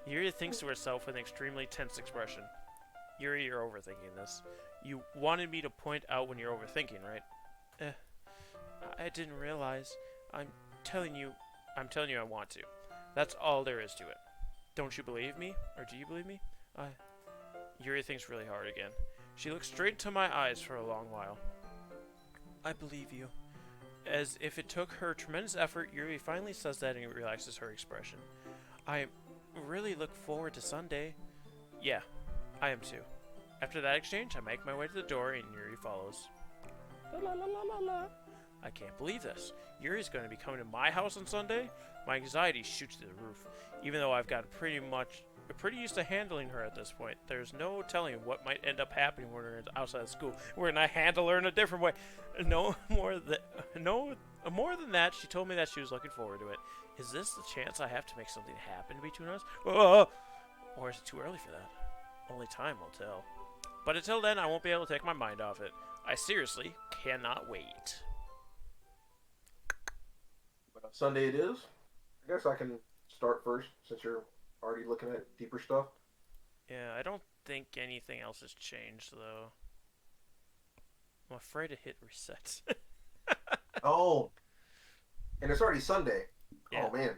Yuri thinks to herself with an extremely tense expression. Yuri, you're overthinking this. You wanted me to point out when you're overthinking, right? I didn't realize. I'm telling you I want to. That's all there is to it. Don't you believe me? Or do you believe me? Yuri thinks really hard again. She looks straight into my eyes for a long while. I believe you. As if it took her tremendous effort, Yuri finally says that and relaxes her expression. I really look forward to Sunday. Yeah, I am too. After that exchange, I make my way to the door and Yuri follows. La, la, la, la, la. I can't believe this. Yuri's going to be coming to my house on Sunday? My anxiety shoots to the roof. Even though I've got pretty used to handling her at this point, there's no telling what might end up happening when we're outside of school. We're going to handle her in a different way. More than that, she told me that she was looking forward to it. Is this the chance I have to make something happen between us? Or is it too early for that? Only time will tell. But until then, I won't be able to take my mind off it. I seriously cannot wait. Sunday it is. I guess I can start first since you're already looking at deeper stuff. Yeah, I don't think anything else has changed, though. I'm afraid to hit reset. Oh, and it's already Sunday. Yeah. Oh, man.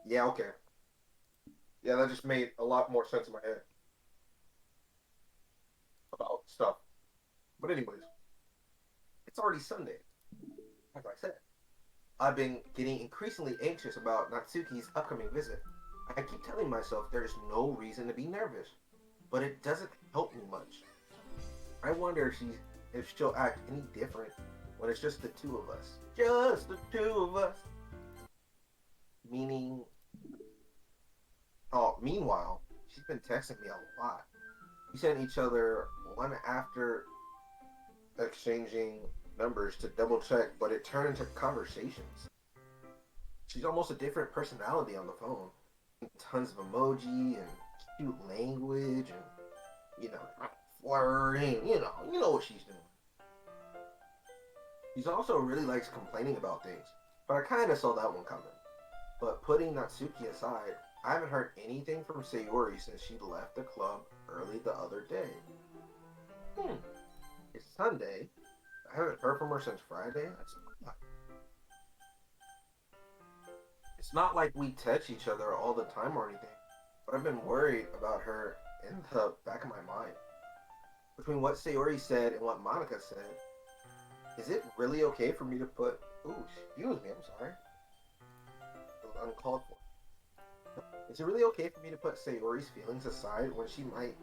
Yeah, okay. Yeah, that just made a lot more sense in my head about stuff. But anyways, it's already Sunday. As I said, I've been getting increasingly anxious about Natsuki's upcoming visit. I keep telling myself there's no reason to be nervous, but it doesn't help me much. I wonder if she'll act any different when it's just the two of us. Just the two of us. Meaning, meanwhile, she's been texting me a lot. We sent each other one after exchanging numbers to double check, but it turned into conversations. She's almost a different personality on the phone. Tons of emoji and cute language and flirting. You know what she's doing. She's also really likes complaining about things, but I kind of saw that one coming. But putting Natsuki aside, I haven't heard anything from Sayori since she left the club early the other day. It's Sunday. I haven't heard from her since Friday. It's not like we text each other all the time or anything, but I've been worried about her in the back of my mind. Between what Sayori said and what Monica said, is it really okay for me to put... Ooh, excuse me, I'm sorry. It was uncalled for. Is it really okay for me to put Sayori's feelings aside when she might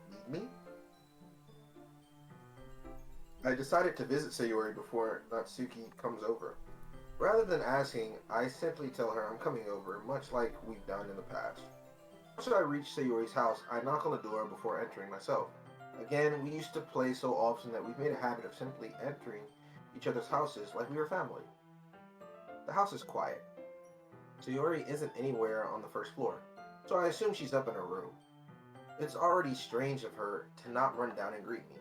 need me? I decided to visit Sayori before Natsuki comes over. Rather than asking, I simply tell her I'm coming over, much like we've done in the past. Once I reach Sayori's house, I knock on the door before entering myself. Again, we used to play so often that we've made a habit of simply entering each other's houses like we were family. The house is quiet. Sayori isn't anywhere on the first floor, so I assume she's up in her room. It's already strange of her to not run down and greet me.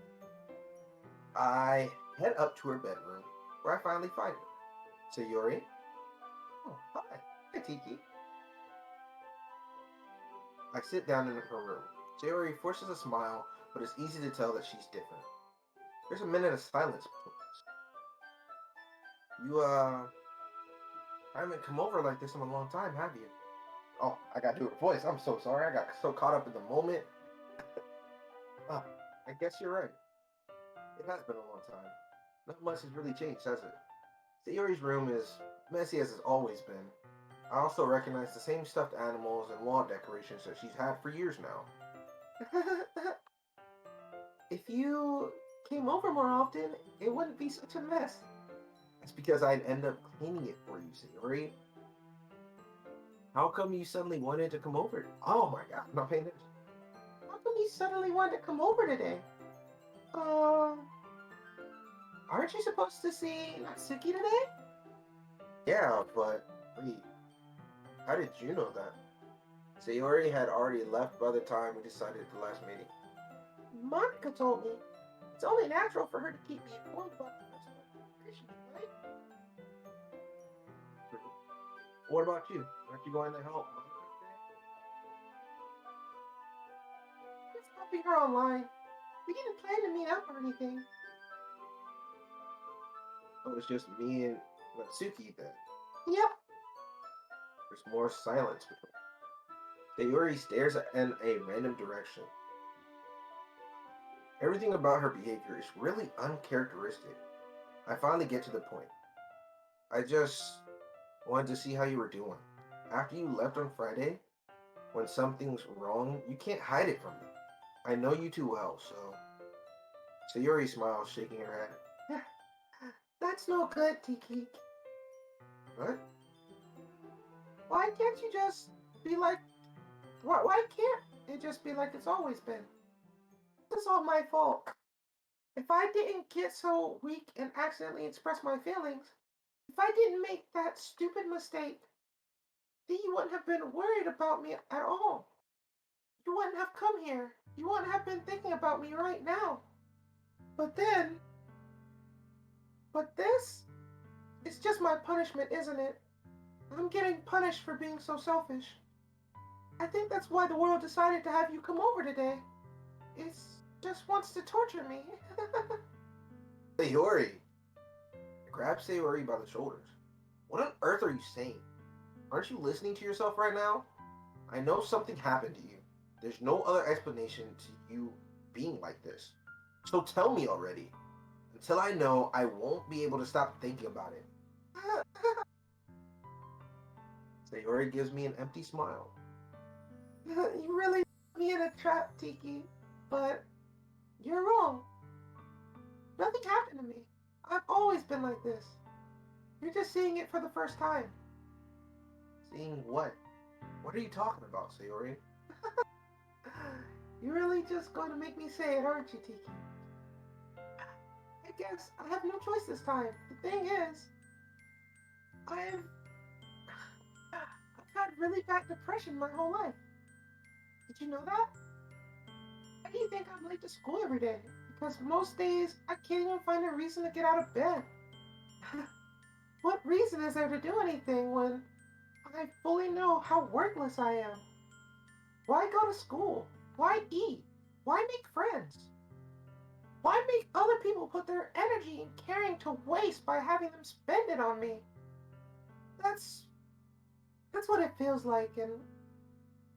I head up to her bedroom, where I finally find her. Sayori? Oh, hi. Hi, Tiki. I sit down in her room. Sayori forces a smile, but it's easy to tell that she's different. There's a minute of silence between us. You haven't come over like this in a long time, have you? Oh, I gotta do her voice. I'm so sorry. I got so caught up in the moment. I guess you're right. It has been a long time. Not much has really changed, has it? Sayori's room is messy as it's always been. I also recognize the same stuffed animals and wall decorations that she's had for years now. If you came over more often, it wouldn't be such a mess. That's because I'd end up cleaning it for you, Sayori. How come you suddenly wanted to come over? Oh my god, I'm not paying attention. How come you suddenly wanted to come over today? Aren't you supposed to see Natsuki today? Yeah, but wait, how did you know that? Sayori had already left by the time we decided the last meeting. Monica told me. It's only natural for her to keep me informed about the festival, right? What about you? Aren't you going to help Monica today? Just helping her online. We didn't plan to meet up or anything. Oh, it's just me and Natsuki then. Yep. There's more silence between. Sayori stares in a random direction. Everything about her behavior is really uncharacteristic. I finally get to the point. I just wanted to see how you were doing. After you left on Friday, when something's wrong, you can't hide it from me. I know you too well, so... Sayori smiles, shaking her head. That's no good, Tiki. What? Why can't you just be like... Why can't it just be like it's always been? This is all my fault. If I didn't get so weak and accidentally express my feelings, if I didn't make that stupid mistake, then you wouldn't have been worried about me at all. You wouldn't have come here. You wouldn't have been thinking about me right now. But this is just my punishment, isn't it? I'm getting punished for being so selfish. I think that's why the world decided to have you come over today. It just wants to torture me. Sayori! Grab Sayori by the shoulders. What on earth are you saying? Aren't you listening to yourself right now? I know something happened to you. There's no other explanation to you being like this. So tell me already. Until I know, I won't be able to stop thinking about it. Sayori gives me an empty smile. You really put me in a trap, Tiki. But you're wrong. Nothing happened to me. I've always been like this. You're just seeing it for the first time. Seeing what? What are you talking about, Sayori? You're really just going to make me say it, aren't you, Tiki? I guess I have no choice this time. The thing is, I've had really bad depression my whole life. Did you know that? Why do you think I'm late to school every day? Because most days I can't even find a reason to get out of bed. What reason is there to do anything when I fully know how worthless I am? Why go to school? Why eat? Why make friends? Why make other people put their energy and caring to waste by having them spend it on me? That's what it feels like, and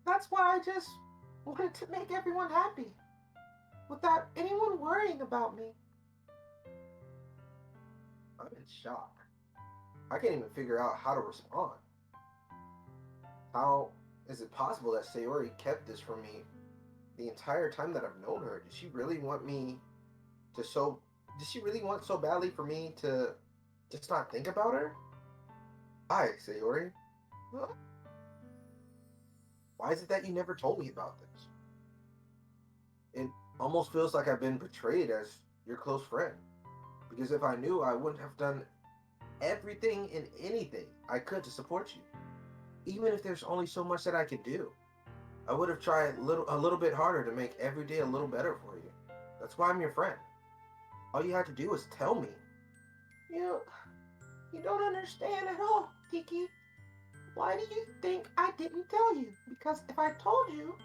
that's why I just wanted to make everyone happy without anyone worrying about me. I'm in shock. I can't even figure out how to respond. How is it possible that Sayori kept this from me the entire time that I've known her? Did she really want me to so did she really want so badly for me to just not think about her? Hi, Sayori. Huh? Why is it that you never told me about this? It almost feels like I've been betrayed as your close friend. Because if I knew, I wouldn't have done everything and anything I could to support you. Even if there's only so much that I could do. I would have tried a little bit harder to make every day a little better for you. That's why I'm your friend. All you had to do was tell me. You don't understand at all, Tiki. Why do you think I didn't tell you? Because if I told you,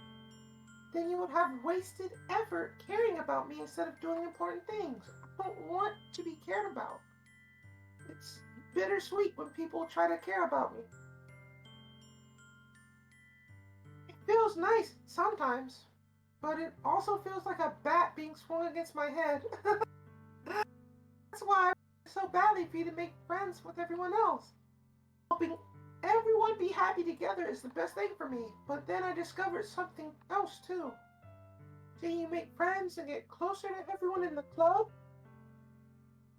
then you would have wasted effort caring about me instead of doing important things. I don't want to be cared about. It's bittersweet when people try to care about me. It feels nice sometimes, but it also feels like a bat being swung against my head. That's why I want so badly for you to make friends with everyone else. Helping everyone be happy together is the best thing for me, but then I discovered something else too. Seeing you make friends and get closer to everyone in the club,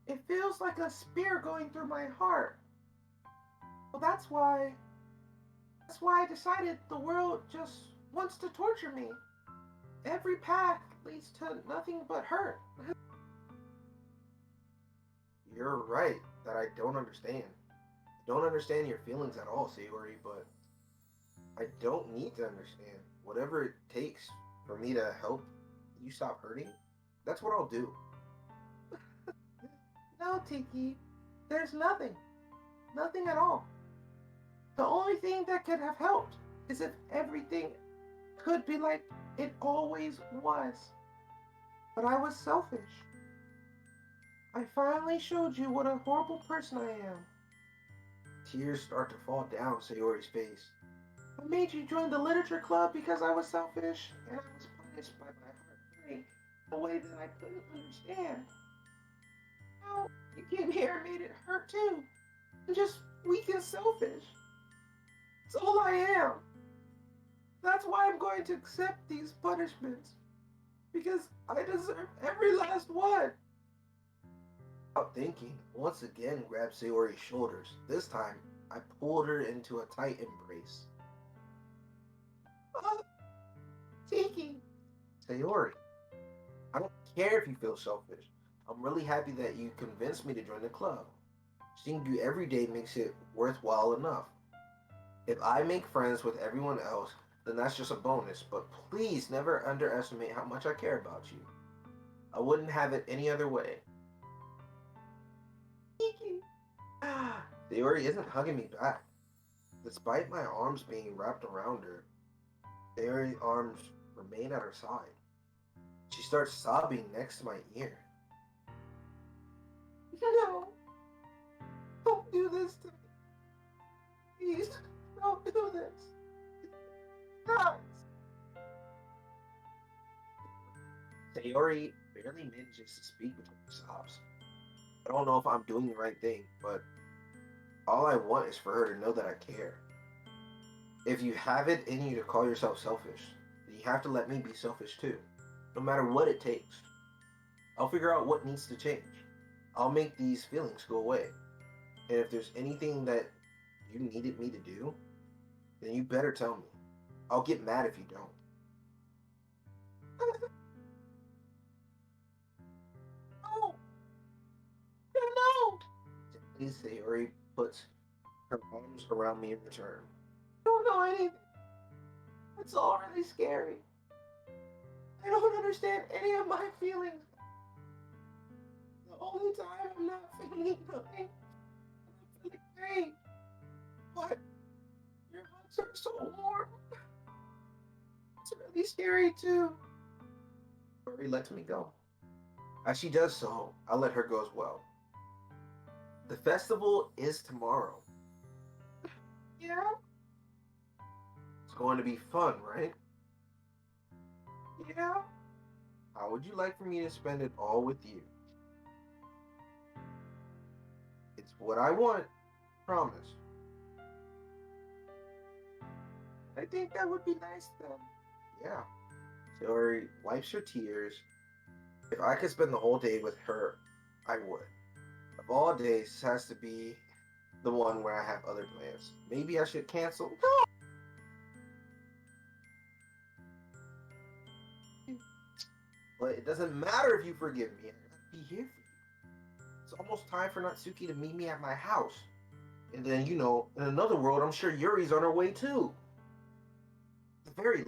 it feels like a spear going through my heart. Well, that's why I decided the world just wants to torture me. Every path leads to nothing but hurt. You're right that I don't understand. I don't understand your feelings at all, Sayori, but I don't need to understand. Whatever it takes for me to help you stop hurting, that's what I'll do. No, Tiki, there's nothing. Nothing at all. The only thing that could have helped is if everything could be like it always was. But I was selfish. I finally showed you what a horrible person I am. Tears start to fall down Sayori's face. I made you join the literature club because I was selfish, and I was punished by my heart hurting in a way that I couldn't understand. Now, you came here and made it hurt too. I'm just weak and selfish. It's all I am. That's why I'm going to accept these punishments. Because I deserve every last one. Without thinking, once again grabbed Sayori's shoulders. This time, I pulled her into a tight embrace. Oh, Tiki. Sayori, I don't care if you feel selfish. I'm really happy that you convinced me to join the club. Seeing you every day makes it worthwhile enough. If I make friends with everyone else, then that's just a bonus, but please never underestimate how much I care about you. I wouldn't have it any other way. Tiki. Sayori isn't hugging me back. Despite my arms being wrapped around her, Sayori's arms remain at her side. She starts sobbing next to my ear. No, don't do this to me. Please, don't do this. Guys. Sayori barely manages to speak between her sobs. I don't know if I'm doing the right thing, but All I want is for her to know that I care. If you have it in you to call yourself selfish, then you have to let me be selfish too, no matter what it takes. I'll figure out what needs to change. I'll make these feelings go away. And if there's anything that you needed me to do, then you better tell me. I'll get mad if you don't. No, no. Please, Sayori puts her arms around me in return. I don't know anything. It's all really scary. I don't understand any of my feelings. The only time I'm not feeling nothing, I'm feeling pain. But your hugs are so warm. It's really scary too. Rory lets me go. As she does so, I'll let her go as well. The festival is tomorrow. Yeah? It's going to be fun, right? Yeah? How would you like for me to spend it all with you? It's what I want, promise. I think that would be nice then. Yeah. Sayori wipes her tears. If I could spend the whole day with her, I would. Of all days, this has to be the one where I have other plans. Maybe I should cancel. No! But it doesn't matter if you forgive me. I gotta be here for you. It's almost time for Natsuki to meet me at my house. And then, in another world, I'm sure Yuri's on her way too. At the very